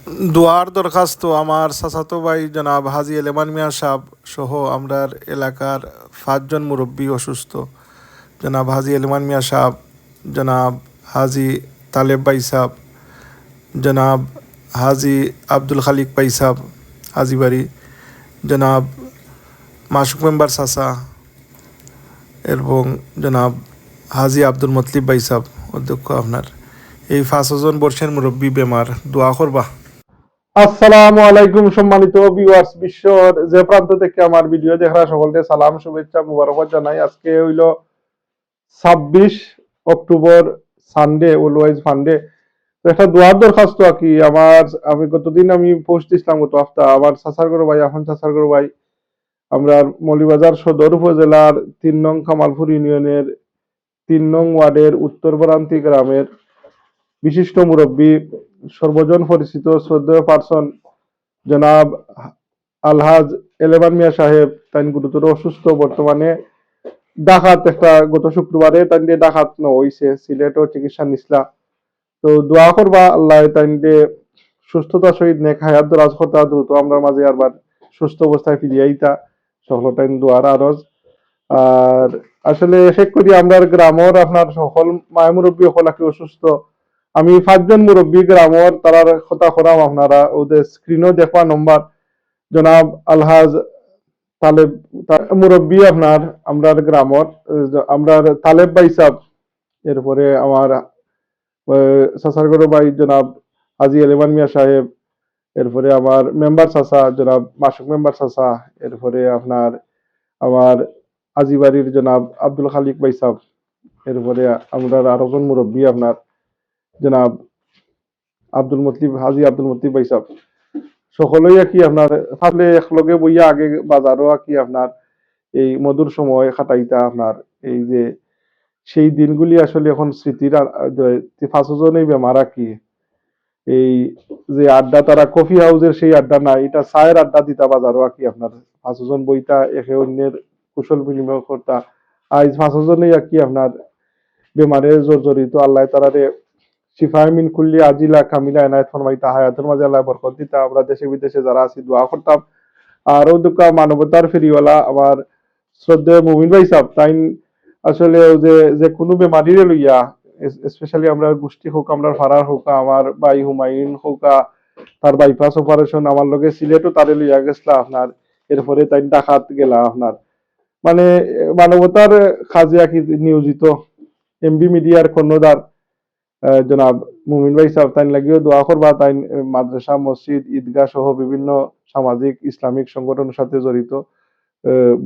দোয়ার দরখাস্ত আমার চাচাতো ভাই জনাব হাজি এলেমান মিয়া সাহেব সহ আমরার এলাকার 5 জন মুরব্বী অসুস্থ। জনাব হাজি এলেমান মিয়া সাহেব, জনাব হাজি তালেব ভাই সাহেব, জনাব হাজি আব্দুল খালিক ভাই সাহেব হাজিবাড়ি, জনাব মাসুক মেম্বার চাচা এবং জনাব হাজি আব্দুল মতলিব ভাই সাহেব অধ্যক্ষ। আপনার এই 5জন বর্ষের মুরব্বী বেমার, দোয়া করবা। আসসালামু আলাইকুম সম্মানিত ভিউয়ার্স, বিশ্বর যে প্রান্ত থেকে আমার ভিডিও দেখার সকলকে সালাম শুভেচ্ছা মুবারকবাদ জানাই। আজকে হইল 26 অক্টোবর, সানডে, অলওয়েজ ফান্ডে। তো একটা দোয়ার দরখাস্ত আর কি। আমি গতদিন পোস্ট দিছিলাম, গত সপ্তাহ আমার চাচার গরু ভাই, এখন চাচার গরু ভাই, আমরা মৌলভীবাজার সদর উপজেলার 3 নং কামালপুর ইউনিয়নের 3 নং ওয়ার্ডের উত্তর বরান্তি গ্রামের বিশিষ্ট মুরব্বী, সর্বজন পরিচিত শ্রদ্ধেয় পার্সন জনাব আলহাজ এলেমান মিয়া সাহেব তাই গুরুতর অসুস্থ। বর্তমানে ডাকাত একটা গত শুক্রবারে তাই ডাকাত হইছে, সিলেটও চিকিৎসা নিসলা। তো দোয়া করবা আল্লাহ তাই সুস্থতার সহিত নেক হায়াত দরাজ কথা দ্রুত আমরা মাঝে আবার সুস্থ অবস্থায় ফিরিয়ে আইতা, সকল টাইম দোয়ার আরজ। আর আসলে শেখ করি আমরা গ্রামের আপনার সকল মায় মুরব্বী সকল আর কি অসুস্থ। আমি 5 জন মুরব্বী গ্রামের তারার কথা করাম, আপনারা ওদের স্ক্রিনও দেখবা নম্বর। জনাব আলহাজ তালেব মুরব্বী আপনার আমরা গ্রামের, আমরা তালেব ভাই সাহেব, এরপরে আমার সাসারগড় ভাই জনাব হাজি এলেমান মিয়া সাহেব, এরপরে আমার মেম্বার চাচা জনাব মাসুক মেম্বার চাচা, এরপরে আপনার আমার আজিবাড়ির জনাব আব্দুল খালিক ভাই সাহেব, এরপরে আমরা আরো জন মুরব্বী আপনার জনাব আব্দুল মতলিব হাজি আব্দুল মতলিব ভাই সাহেব, সকলেই আর কি আপনার ফালে একলগে বইয়া আগে বাজারও আর কি আপনার এই মধুর সময় কাটাইতা। আপনার এই যে সেই দিনগুলি আসলে এখন স্মৃতির 5 জনেই বেমার আর কি। এই যে আড্ডা, তারা কফি হাউসের সেই আড্ডা না, এটা চায়ের আড্ডা দিতা বাজারও আর কি আপনার। 5 জন বইতা একে অন্যের কুশল বিনিময় করতা। আজ 5 জনেই আর কি আপনার বেমারে জর্জরিত। আল্লাহ তারারে শিফায়ে মিন কুল্লি আজিলা কামিলা এনায়েত ফরমাইতা, হায়াতের মাঝে আল্লাহ বরকত দিতা। আমরা দেশে বিদেশে যারা আছি দোয়া করতাম। আর ও দুকা মানবতার ফেরিওয়ালা আমার শ্রদ্ধেয় মুমিন ভাই সাহেব তাই আসলে যে যে কোনো বেমারিরে লইয়া, স্পেশালি আমরা গোষ্ঠী হোক, আমরা ফারার হোক, আমার ভাই হুমায়ুন হোক, তার বাইপাস অপারেশন আমার লগে সিলেটও তারে লইয়া গেছলা আপনার। এরপরে তাই ডাকাত গেলা আপনার, মানে মানবতার কাজে আর কি নিয়োজিত এমবি মিডিয়ার কর্ণধার জনাব মুমিন ভাই সাহেব তাই লাগিও দোয়া করবা। তাই মাদ্রাসা, মসজিদ, ঈদগাহ সহ বিভিন্ন সামাজিক ইসলামিক সংগঠনের সাথে জড়িত,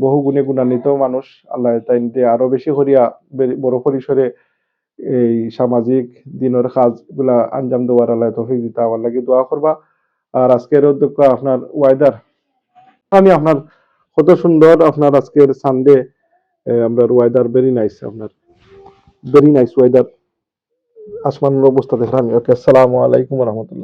বহু গুণে গুণান্বিত মানুষ। আল্লাহ তাই আরো বেশি করিয়া বড় পরিসরে এই সামাজিক দিনের কাজ গুলা আঞ্জাম দেওয়ার আল্লাহ তৌফিক দিতা, আমার লাগে দোয়া করবা। আর আজকের অধ্যক্ষ আপনার ওয়েদার, আমি আপনার কত সুন্দর আপনার আজকের সানডে, আমরা ওয়েদার ভেরি নাইস, আপনার ভেরি নাইস ওয়েদার। আসমানের অবস্থা দেখলাম। ওকে, আসসালামু আলাইকুম রহমতুল্লাহ।